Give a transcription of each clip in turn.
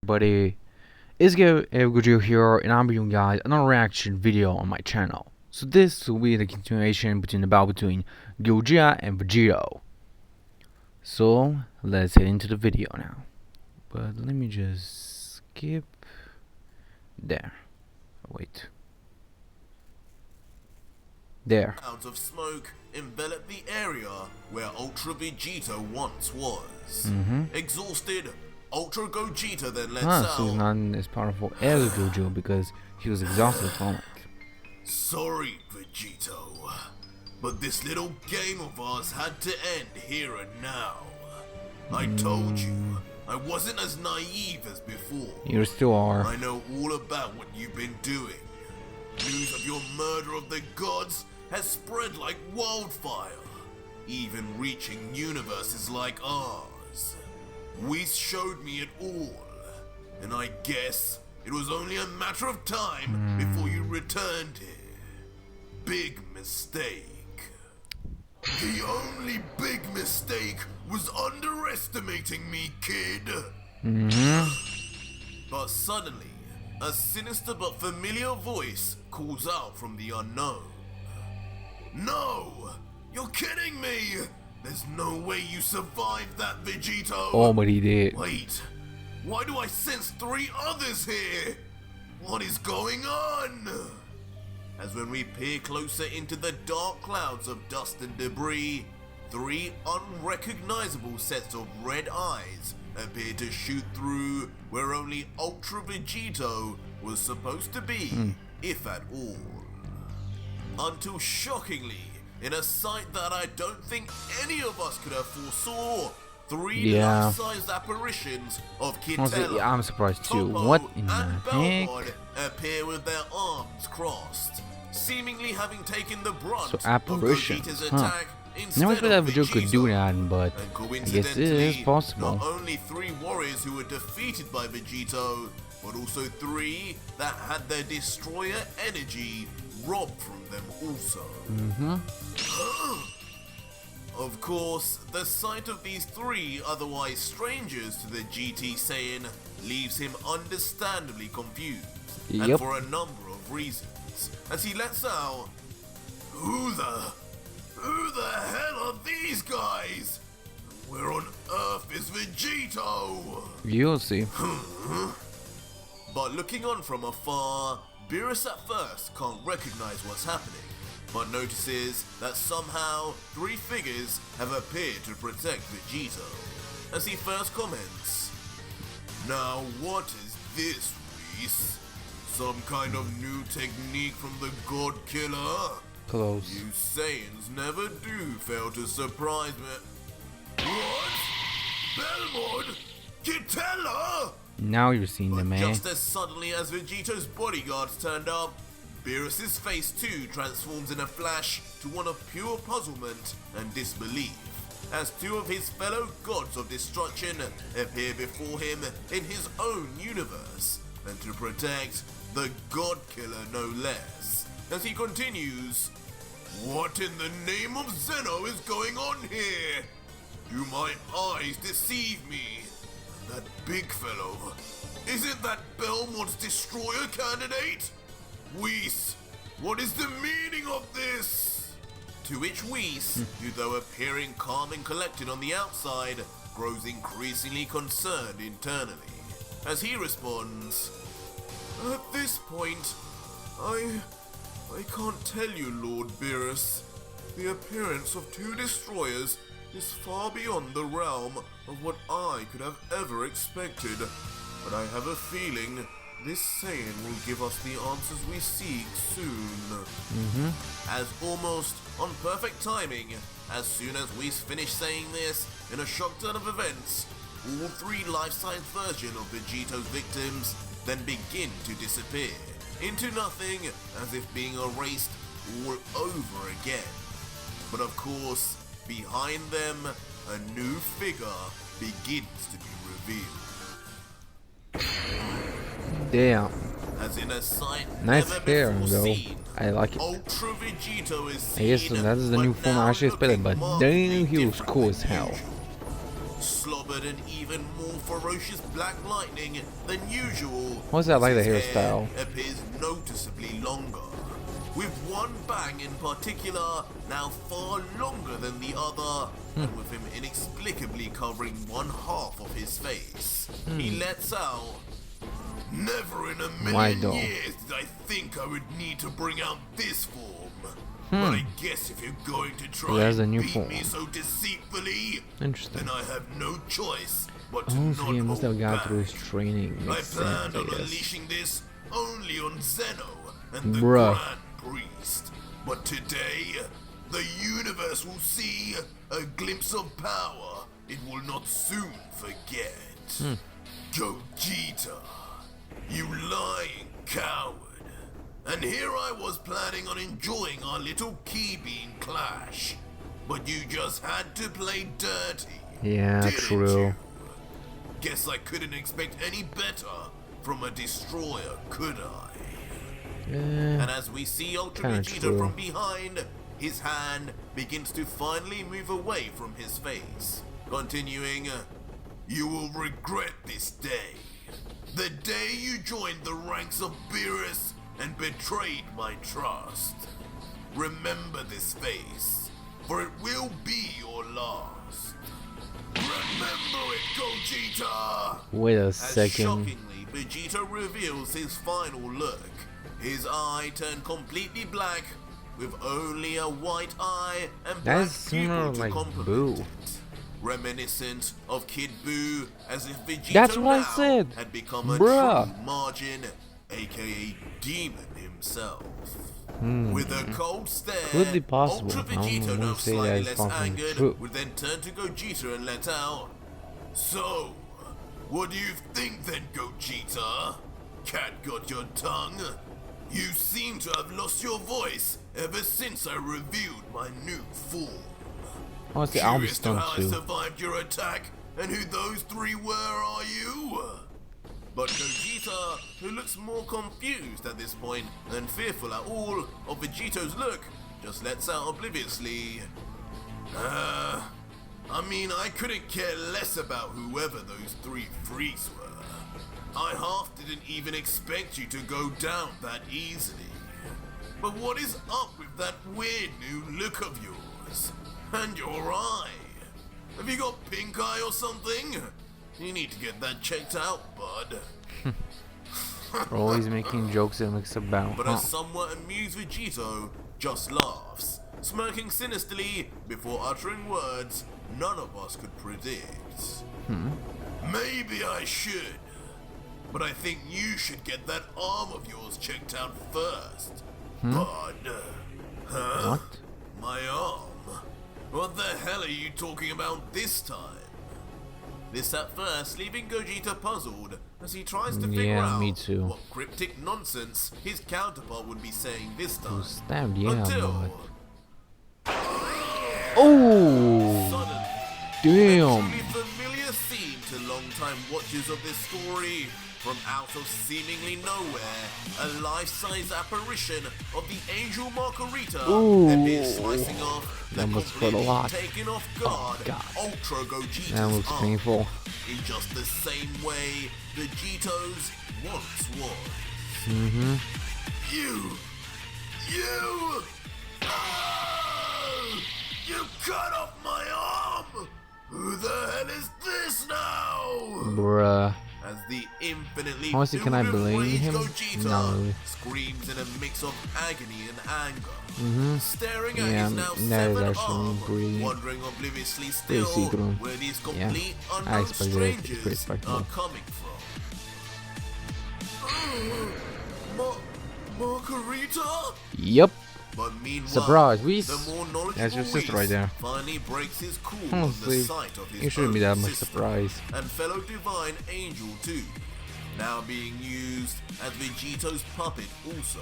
Buddy, it's Gogito here, and I'm bringing you guys another reaction video on my channel. So this will be the continuation between the battle between Gogito and Vegito. So let's head into the video now. But let me just skip there. Wait. There. Clouds of smoke envelop the area where Ultra Vegito once was. Exhausted, Ultra Gogito then lets out. So he's not as powerful as Gogito because he was exhausted from it. Sorry, Vegito, but this little game of ours had to end here and now. I told you, I wasn't as naive as before. You still are. I know all about what you've been doing. News of your murder of the gods has spread like wildfire, even reaching universes like ours. Whis showed me it all, and I guess it was only a matter of time before you returned here. Big mistake. The only big mistake was underestimating me, kid. But suddenly, a sinister but familiar voice calls out from the unknown. No! You're kidding me! There's no way you survived that, Vegito! Oh, but he did. Wait, why do I sense 3 others here? What is going on? As when we peer closer into the dark clouds of dust and debris, 3 unrecognizable sets of red eyes appear to shoot through where only Ultra Vegito was supposed to be, if at all. Until shockingly, in a sight that I don't think any of us could have foresaw, 3 life-sized apparitions of Kitella, I'm surprised too. Topo, What in the and heck? Belmod appear with their arms crossed, seemingly having taken the brunt So apparitions, of Gogito's attack. Never thought that Vegito could do that, but And I guess it is possible. Not only 3 warriors who were defeated by Vegito, but also 3 that had their destroyer energy robbed from them also. Of course, the sight of these 3 otherwise strangers to the GT Saiyan leaves him understandably confused, and for a number of reasons, as he lets out, Who the hell are these guys? Where on earth is Vegito? You'll see. But looking on from afar, Beerus at first can't recognize what's happening, but notices that somehow 3 figures have appeared to protect Vegito, as he first comments, Now what is this, Whis? Some kind of new technique from the God Killer? Close. You Saiyans never do fail to surprise me. What? Belmod? Kitella? Now you're seeing them, man. Just as suddenly as Vegito's bodyguards turned up, Beerus's face too transforms in a flash to one of pure puzzlement and disbelief, as 2 of his fellow gods of destruction appear before him in his own universe, and to protect the God Killer no less. As he continues, What in the name of Zeno is going on here? Do my eyes deceive me? That big fellow, isn't that Belmod's destroyer candidate? Whis, what is the meaning of this? To which Whis, who though appearing calm and collected on the outside, grows increasingly concerned internally, as he responds, At this point, I can't tell you, Lord Beerus. The appearance of 2 destroyers is far beyond the realm of what I could have ever expected, but I have a feeling this Saiyan will give us the answers we seek soon. As almost on perfect timing, as soon as we finish saying this, in a shock turn of events, all 3 life-size versions of Vegito's victims then begin to disappear into nothing, as if being erased all over again. But of course, behind them, a new figure begins to be revealed. Damn. As in a sight Nice never hair, before though. seen, I like it. Ultra Vegito is I guess seen, that is the new but form I now actually expected, but looking damn, he was markedly cool as different hell. than usual. slobbered an even more ferocious black lightning than usual. What's that like the His hairstyle? hair appears noticeably longer, with one bang in particular now far longer than the other, and with him inexplicably covering one half of his face. He lets out, "Never in a million years did I think I would need to bring out this form. But I guess if you're going to try and beat me so deceitfully, Interesting. then I have no choice but to Oh, not so he must have hold gone back. through his training. I Makes planned sense, I on guess. unleashing this only on Zeno and the Bruh. Grand Priest. But today, the universe will see a glimpse of power it will not soon forget. Gogito, you lying coward. And here I was planning on enjoying our little key bean clash. But you just had to play dirty. Yeah, didn't true. you? Guess I couldn't expect any better from a destroyer, could I? And as we see Ultra Kinda Vegito true. from behind, his hand begins to finally move away from his face. Continuing, "You will regret this day. The day you joined the ranks of Beerus and betrayed my trust. Remember this face, for it will be your last. Remember it, Gogito!" Wait a As second. shockingly, Vegito reveals his final look. His eye turned completely black, with only a white eye and black That's pupil more to like complement Boo. it. Reminiscent of Kid Boo, as if Vegito That's what I now said. had become a Bruh. true Margin, aka Demon himself. With a cold stare, Could be possible. Ultra I don't Vegito, wanna now say slightly that is less fucking angered, true. would then turn to Gogito and let out, "So, what do you think then, Gogeta? Cat got your tongue? You seem to have lost your voice ever since I revealed my new form. What's the album Curious to stunt how I too? survived your attack and who those three were, are you?" But Gogeta, who looks more confused at this point and fearful at all of Vegito's look, just lets out obliviously, I mean, I couldn't care less about whoever those three freaks were. I half didn't even expect you to go down that easily. But what is up with that weird new look of yours? And your eye? Have you got pink eye or something? You need to get that checked out, bud. Always making jokes and mix about. But a somewhat amused Vegito just laughs, smirking sinisterly before uttering words none of us could predict. Maybe I should, but I think you should get that arm of yours checked out first. Bud. Huh? What? My arm? What the hell are you talking about this time? This at first leaving Gogeta puzzled as he tries to figure Yeah, out me too. what cryptic nonsense his counterpart would be saying this time. Stabbed, yeah, Until Oh, suddenly, damn. a truly familiar scene to long-time watchers of this story. From out of seemingly nowhere, a life-size apparition of the angel Margarita appears slicing off the That must hurt a completely lot. taken off guard God. Ultra Gogito's That looks arm, painful. in just the same way Vegito's once was. You! Ah! You cut off my arm! Who the hell is this now? Bruh. As the infinitely Honestly, can I filled with blame rage him? Gogeta Not really. screams in a mix of agony and anger, staring at Yeah, his now that is severed actually arm, pretty- wondering obliviously pretty still see-through. where these Yeah, complete I unknown expected it. It's pretty strangers respectable. are coming from. Margarita? Yep. But meanwhile, Surprise, we the more knowledgeable that's your sister Whis right there. finally breaks his cool Honestly, on the sight of his it shouldn't be own that much sister surprise. and fellow divine angel too, now being used as Vegito's puppet also.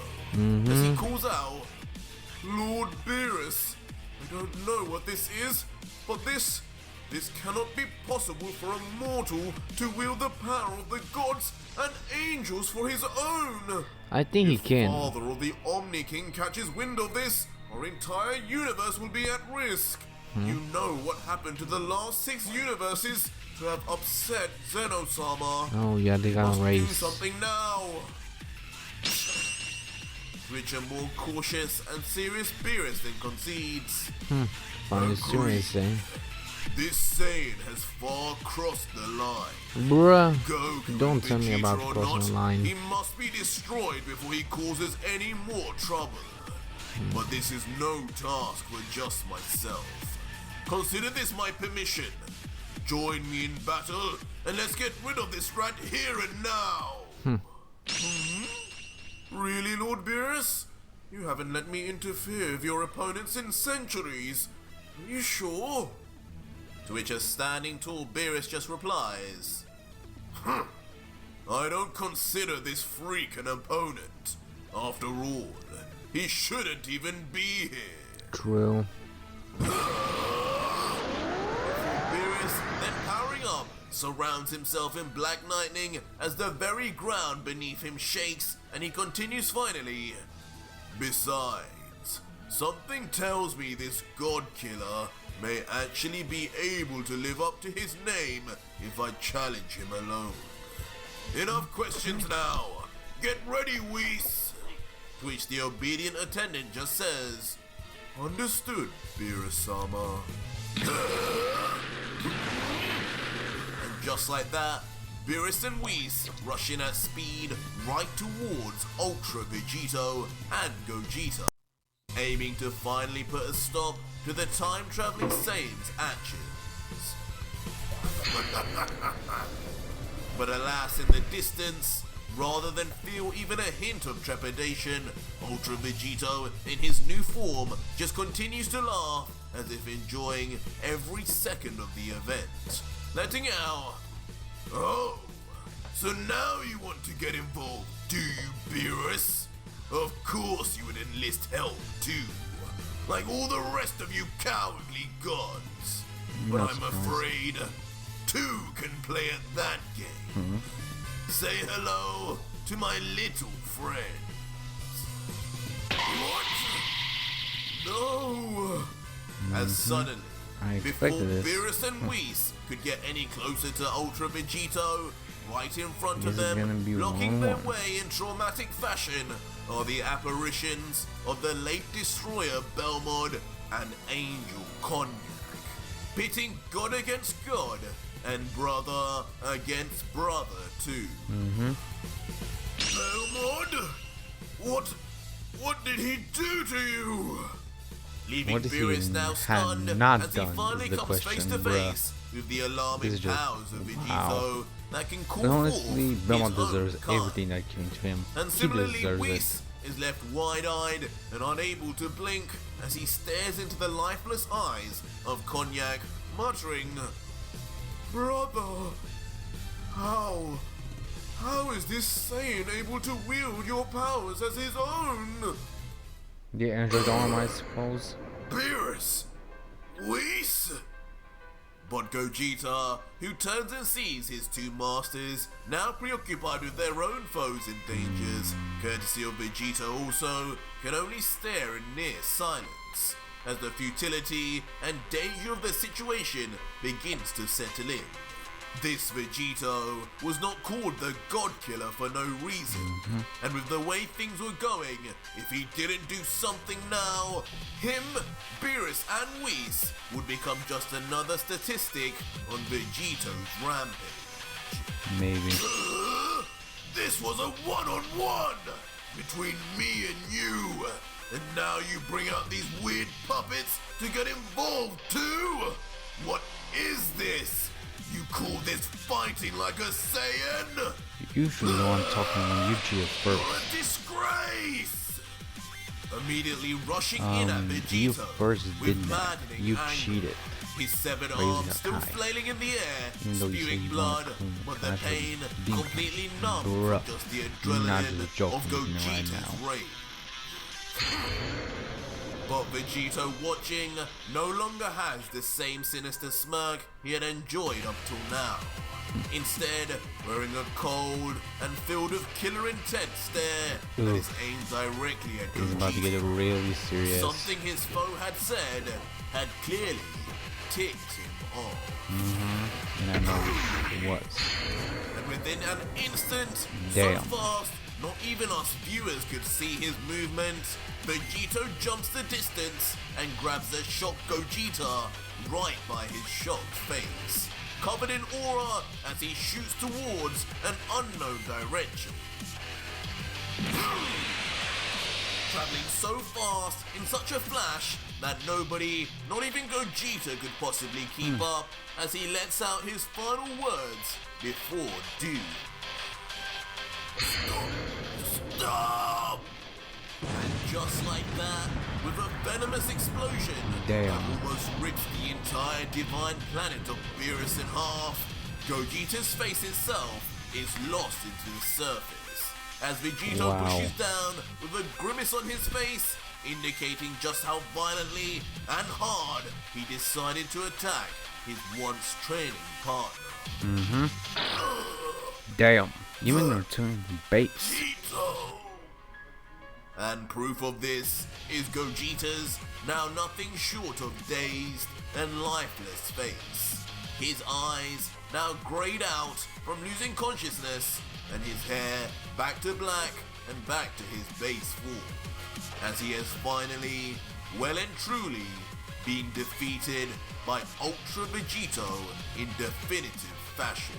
As he calls out, "Lord Beerus, I don't know what this is, but this cannot be possible for a mortal to wield the power of the gods and angels for his own. I think he can. Father or the Omni King catches wind of this, our entire universe will be at risk. You know what happened to the last 6 universes to have upset Zeno-sama. Oh yeah, they got Must a do race. something now. Which a more cautious and serious Beerus then concedes. Funny serious, eh? This Saiyan has far crossed the line. Bruh, Goku don't and tell me about Vegeta or crossing not, the line. He must be destroyed before he causes any more trouble. But this is no task for just myself. Consider this my permission. Join me in battle, and let's get rid of this rat here and now. Really, Lord Beerus? You haven't let me interfere with your opponents in centuries. Are you sure? To which a standing tall Beerus just replies, I don't consider this freak an opponent. After all, he shouldn't even be here. True. Beerus, then powering up, surrounds himself in black lightning as the very ground beneath him shakes and he continues finally. Besides, something tells me this God Killer may actually be able to live up to his name if I challenge him alone. Enough questions now. Get ready, Whis. To which the obedient attendant just says, Understood, Beerus-sama. And just like that, Beerus and Whis rush in at speed right towards Ultra Vegito and Gogito, aiming to finally put a stop to the time-traveling Saiyan's actions. But alas, in the distance, rather than feel even a hint of trepidation, Ultra Vegito, in his new form, just continues to laugh as if enjoying every second of the event, letting out, Oh, so now you want to get involved, do you, Beerus? Of course you would enlist help too, like all the rest of you cowardly gods. But I'm afraid two can play at that game. Say hello to my little friends. What? No! As suddenly, I before expected this. Beerus and Whis could get any closer to Ultra Vegito, right in front of This is gonna them, be blocking their one. way in traumatic fashion, are the apparitions of the late destroyer Belmod and Angel Cognac, pitting God against God and brother against brother too. Belmod? What did he do to you? Leaving What if he Beerus now had stunned not as he done finally is the comes face to question, face with the alarming This is just- powers of Vegito wow. that can call But honestly, forth Belmont his own deserves kind. everything that came to him. And He similarly, deserves it. Whis is left wide-eyed and unable to blink as he stares into the lifeless eyes of Cognac, muttering, Brother, how is this Saiyan able to wield your powers as his own? The Android arm, I suppose. Beerus! Whis! But Gogeta, who turns and sees his two masters, now preoccupied with their own foes and dangers, courtesy of Vegeta also, can only stare in near silence, as the futility and danger of the situation begins to settle in. This Vegito was not called the God Killer for no reason, and with the way things were going, if he didn't do something now, him, Beerus and Whis would become just another statistic on Vegito's rampage. Maybe. This was a one-on-one between me and you, and now you bring out these weird puppets to get involved too? What is this? You call this fighting like a Saiyan? You usually know I'm talking on YouTube You're first. a disgrace! Immediately rushing in at Vegito You first with did that. maddening You anger. cheated. His severed Raising arms a still tie. flailing in the air, Even though you say spewing you blood, want to clean but the trash with pain being completely numb bruh. from just the You're not adrenaline just joking of with me right Gogeta's now. rage. But Vegito watching no longer has the same sinister smirk he had enjoyed up till now. Instead, wearing a cold and filled with killer intent stare that is aimed directly at It's about to Gogeta. get really serious. Something his foe had said had clearly ticked him off. And I know it was. And within an instant, Damn. so fast, not even us viewers could see his movement, Vegito jumps the distance and grabs the shocked Gogeta right by his shocked face, covered in aura as he shoots towards an unknown direction. Traveling so fast in such a flash that nobody, not even Gogeta, could possibly keep up as he lets out his final words before doom. Stop! And just like that, with a venomous explosion that almost rips the entire divine planet of Beerus in half, Gogeta's face itself is lost into the surface, as Vegito pushes down with a grimace on his face, indicating just how violently and hard he decided to attack his once training partner. Damn, even returning to base. Gogito! And proof of this is Gogeta's now nothing short of dazed and lifeless face. His eyes now grayed out from losing consciousness, and his hair back to black and back to his base form, as he has finally, well and truly, been defeated by Ultra Vegito in definitive fashion.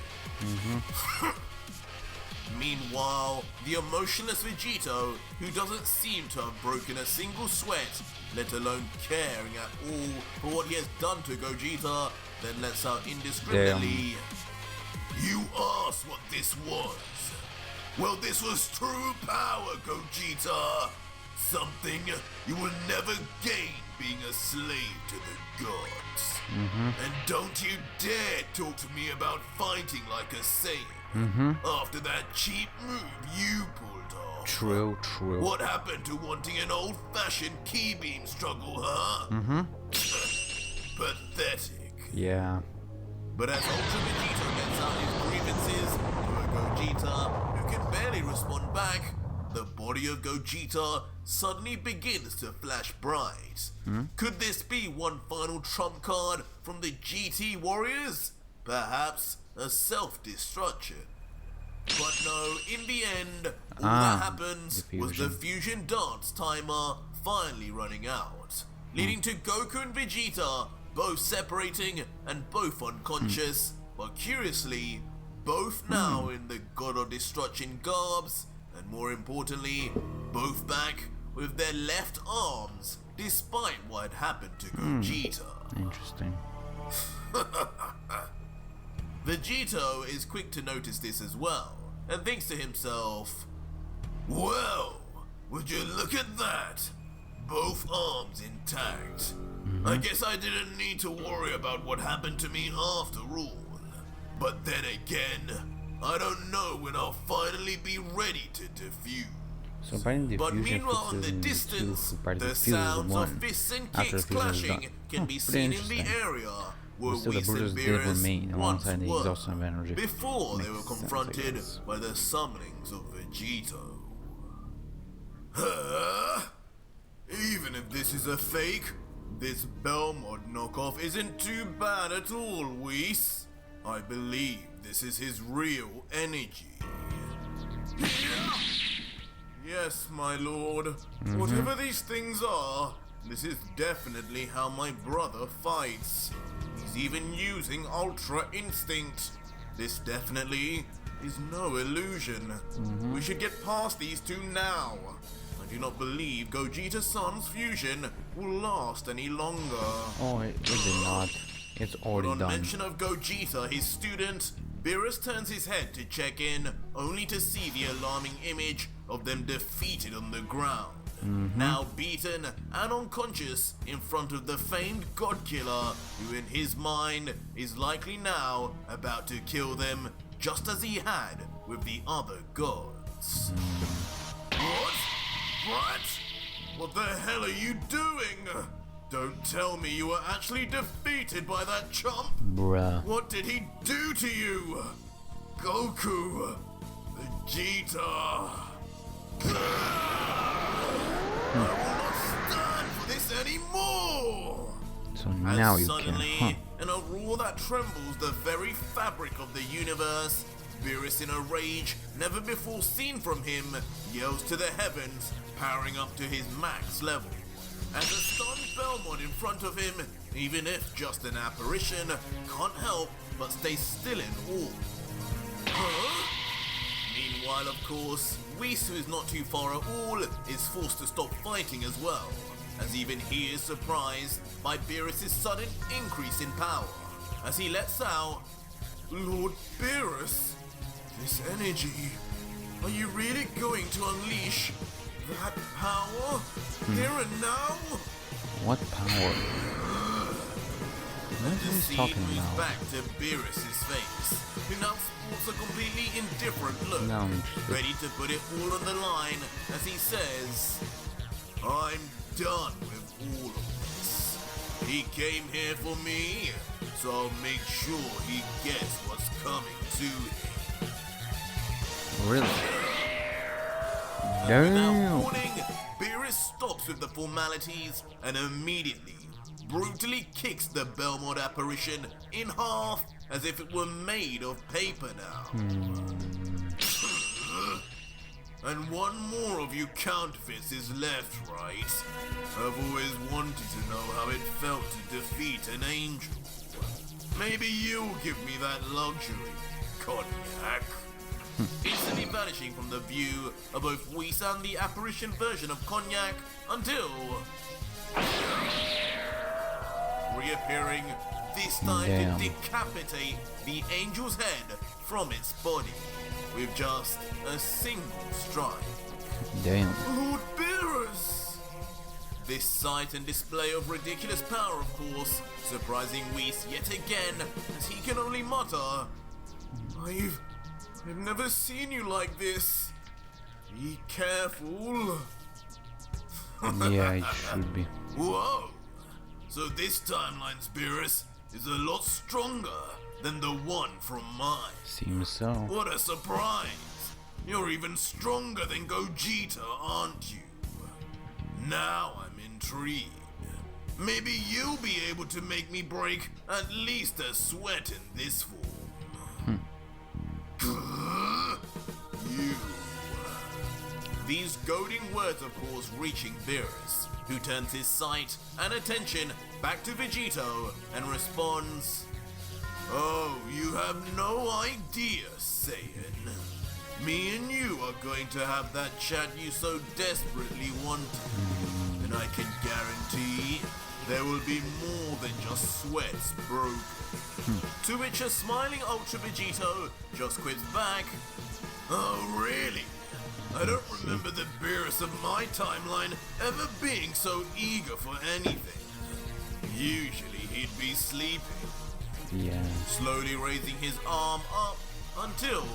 Meanwhile, the emotionless Vegito, who doesn't seem to have broken a single sweat, let alone caring at all for what he has done to Gogeta, then lets out indiscriminately, "You asked what this was. Well, this was true power, Gogeta. Something you will never gain being a slave to the gods. And don't you dare talk to me about fighting like a Saiyan. After that cheap move you pulled off. True. What happened to wanting an old-fashioned key beam struggle, huh? Pathetic." Yeah. But as Ultra Vegito lets out his grievances to a Gogeta who can barely respond back, the body of Gogeta suddenly begins to flash bright. Could this be one final trump card from the GT Warriors? Perhaps a self-destruction. But no, in the end, all that happens was the fusion dance timer finally running out, leading to Goku and Vegeta both separating and both unconscious, but curiously, both now in the God of Destruction garbs, and more importantly, both back with their left arms, despite what had happened to Gogeta. Interesting. Vegito is quick to notice this as well, and thinks to himself, "Well, would you look at that? Both arms intact. I guess I didn't need to worry about what happened to me after all. But then again, I don't know when I'll finally be ready to defuse." So apparently But the meanwhile, in the distance, the sounds of fists and kicks clashing can be seen in the area where Still, the Whis Brutus and did Beerus remain once alongside the were, exhaustion of energy. before they were Makes sense, I confronted guess. by the summonings of Vegito. Huh? Even if this is a fake, this Belmont knockoff isn't too bad at all, Whis. I believe this is his real energy. Yes, my lord. Whatever these things are, this is definitely how my brother fights. He's even using Ultra Instinct. This definitely is no illusion. We should get past these two now. I do not believe Gogeta-san's fusion will last any longer. Oh, it did not. It's already On done. mention of Gogeta, his student, Beerus turns his head to check in, only to see the alarming image of them defeated on the ground. Now beaten and unconscious in front of the famed God Killer, who in his mind is likely now about to kill them just as he had with the other gods. What? Brat? What the hell are you doing? Don't tell me you were actually defeated by that chump! Bruh. What did he do to you? Goku! Vegeta! I will not stand for this anymore! So So as now you suddenly, can, in a roar that trembles the very fabric of the universe, Beerus, in a rage never before seen from him, yells to the heavens, powering up to his max level. As a stunned Belmont in front of him, even if just an apparition, can't help but stay still in awe. Huh? Meanwhile, of course, Whis, who is not too far at all, is forced to stop fighting as well, as even he is surprised by Beerus' sudden increase in power, as he lets out, "Lord Beerus, this energy, are you really going to unleash that power here and now?" what power? What The is he scene talking moves about? back to Beerus' face, who now sports a completely indifferent look, Now I'm interested. ready to put it all on the line as he says, "I'm done with all of this. He came here for me, so I'll make sure he gets what's coming to him." Really? Without Damn. warning, Beerus stops with the formalities and immediately, brutally kicks the Belmont apparition in half as if it were made of paper now. And one more of you counterfeits is left, right? I've always wanted to know how it felt to defeat an angel. Maybe you'll give me that luxury, Cognac. Instantly vanishing from the view of both Whis and the apparition version of Cognac until reappearing, this time Damn. to decapitate the angel's head from its body with just a single strike. Damn. Lord Beerus! This sight and display of ridiculous power, of course, surprising Whis yet again, as he can only mutter, I've never seen you like this. Be careful." Yeah, it should be. Whoa! So this timeline's Beerus is a lot stronger than the one from mine. Seems so. What a surprise! You're even stronger than Gogito, aren't you? Now I'm intrigued. Maybe you'll be able to make me break at least a sweat in this form. You. These goading words, of course, reaching Beerus, who turns his sight and attention back to Vegito and responds, "Oh, you have no idea, Saiyan. Me and you are going to have that chat you so desperately wanted. And I can guarantee there will be more than just sweats broken." To which a smiling Ultra Vegito just quips back, "Oh, really? I don't remember the Beerus of my timeline ever being so eager for anything. Usually he'd be sleeping." Yeah. Slowly raising his arm up until,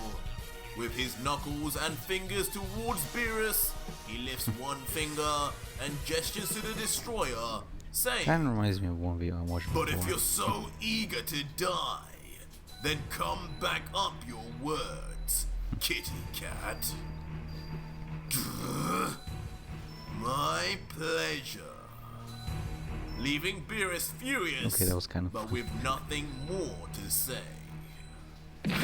with his knuckles and fingers towards Beerus, he lifts one finger and gestures to the destroyer, saying, Kind of reminds me of one video I watched "But before. if you're so eager to die, then come back up your words, kitty cat." My pleasure. Leaving Beerus furious, Okay, that was kind of but with nothing more to say. As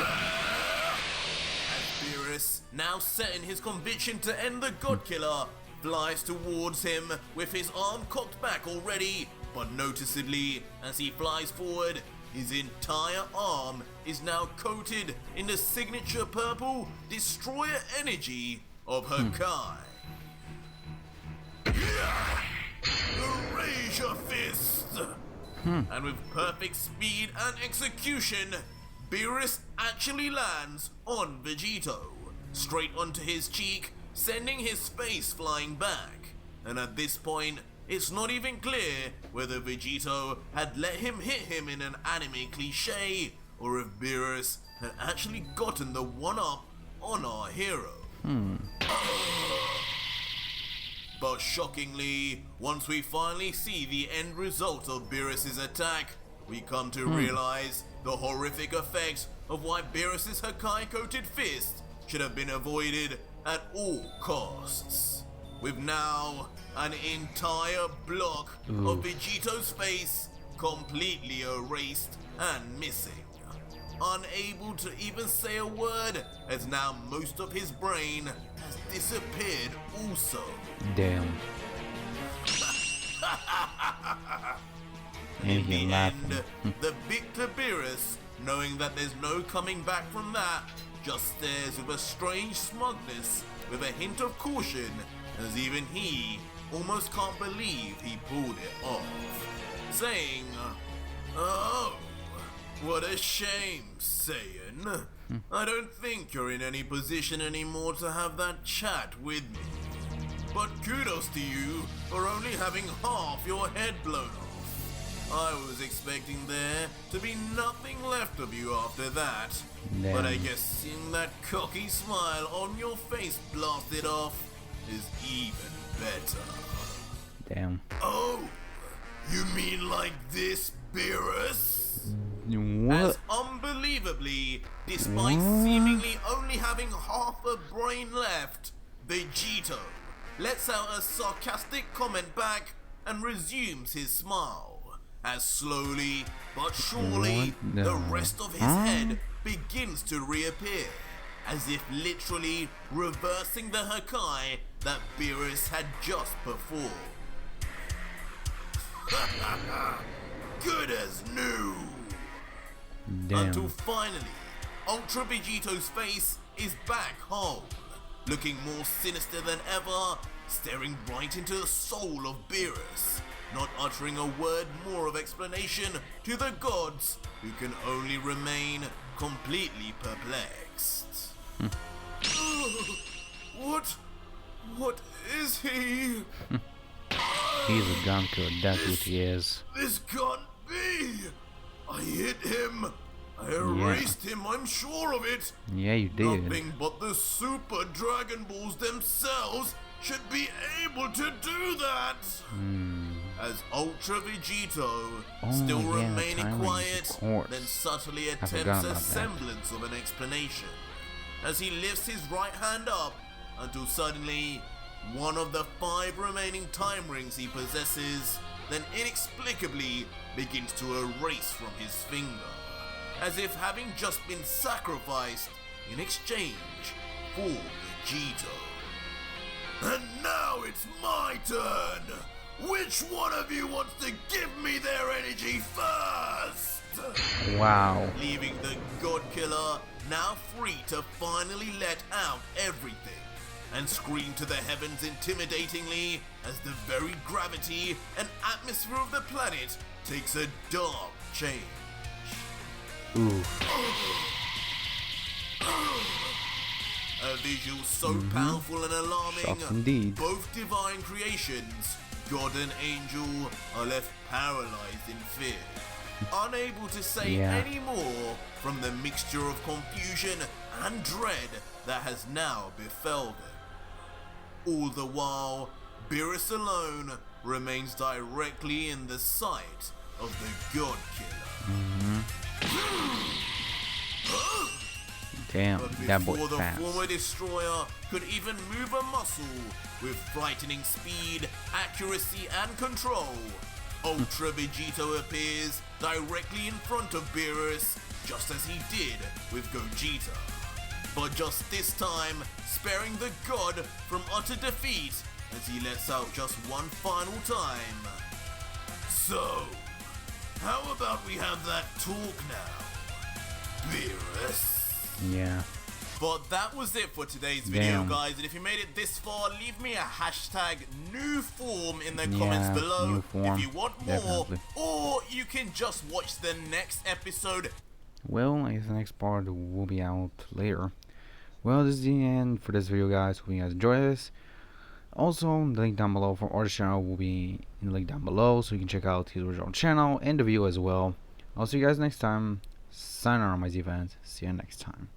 Beerus, now set in his conviction to end the Godkiller, flies towards him with his arm cocked back already, but noticeably, as he flies forward, his entire arm is now coated in the signature purple destroyer energy of Hakai. Erasure Fist! And with perfect speed and execution, Beerus actually lands on Vegito, straight onto his cheek, sending his face flying back. And at this point, it's not even clear whether Vegito had let him hit him in an anime cliche, or if Beerus had actually gotten the one-up on our hero. But shockingly, once we finally see the end result of Beerus' attack, we come to realize the horrific effects of why Beerus' Hakai-coated fist should have been avoided at all costs. With now an entire block of Vegito's face completely erased and missing. Unable to even say a word, as now most of his brain has disappeared also. Damn. In the end, the victor Beerus, knowing that there's no coming back from that, just stares with a strange smugness, with a hint of caution, as even he almost can't believe he pulled it off, saying, "Oh, what a shame, Saiyan. I don't think you're in any position anymore to have that chat with me. But kudos to you for only having half your head blown off. I was expecting there to be nothing left of you after that. Damn. But I guess seeing that cocky smile on your face blasted off is even better." Damn. "Oh, you mean like this, Beerus?" What? As unbelievably, despite seemingly only having half a brain left, Vegito lets out a sarcastic comment back and resumes his smile, as slowly but surely What the the- rest of his head begins to reappear, as if literally reversing the Hakai that Beerus had just performed. Good as new! Damn. Until finally, Ultra Vegito's face is back whole, looking more sinister than ever, staring right into the soul of Beerus, not uttering a word more of explanation to the gods, who can only remain completely perplexed. What is he? He's a gun killer, that's what he is. This can't be! I hit him! I erased him, I'm sure of it! Yeah, you did. Nothing but the Super Dragon Balls themselves should be able to do that! As Ultra Vegito, still yeah, remaining timing, quiet, of course. then subtly forgot attempts about a that. semblance of an explanation, as he lifts his right hand up until suddenly one of the 5 remaining time rings he possesses then inexplicably begins to erase from his finger, as if having just been sacrificed in exchange for Gogito. And now it's my turn! Which one of you wants to give me their energy first? Wow. Leaving the God Killer now free to finally let out everything and scream to the heavens intimidatingly as the very gravity and atmosphere of the planet takes a dark change. Ooh. A visual so powerful and alarming, Shocks indeed. both divine creations, God and angel, are left paralyzed in fear, unable to say Yeah. any more from the mixture of confusion and dread that has now befell them. All the while, Beerus alone remains directly in the sight of the God Killer. Damn, But that boy before the fast. former destroyer could even move a muscle with frightening speed, accuracy, and control, Ultra Vegito appears directly in front of Beerus, just as he did with Gogito. But just this time, sparing the god from utter defeat as he lets out just one final time. So, how about we have that talk now, Beerus? Yeah. But that was it for today's video, Damn. guys. And if you made it this far, leave me a hashtag new form in the Yeah, comments below new form, if you want more, definitely. or you can just watch the next episode. Well, I guess the next part will be out later. Well, this is the end for this video, guys. Hope you guys enjoy this. Also, the link down below for Art's channel will be in the link down below, so you can check out his original channel and the video as well. I'll see you guys next time. Sign on my Z fans. See you next time.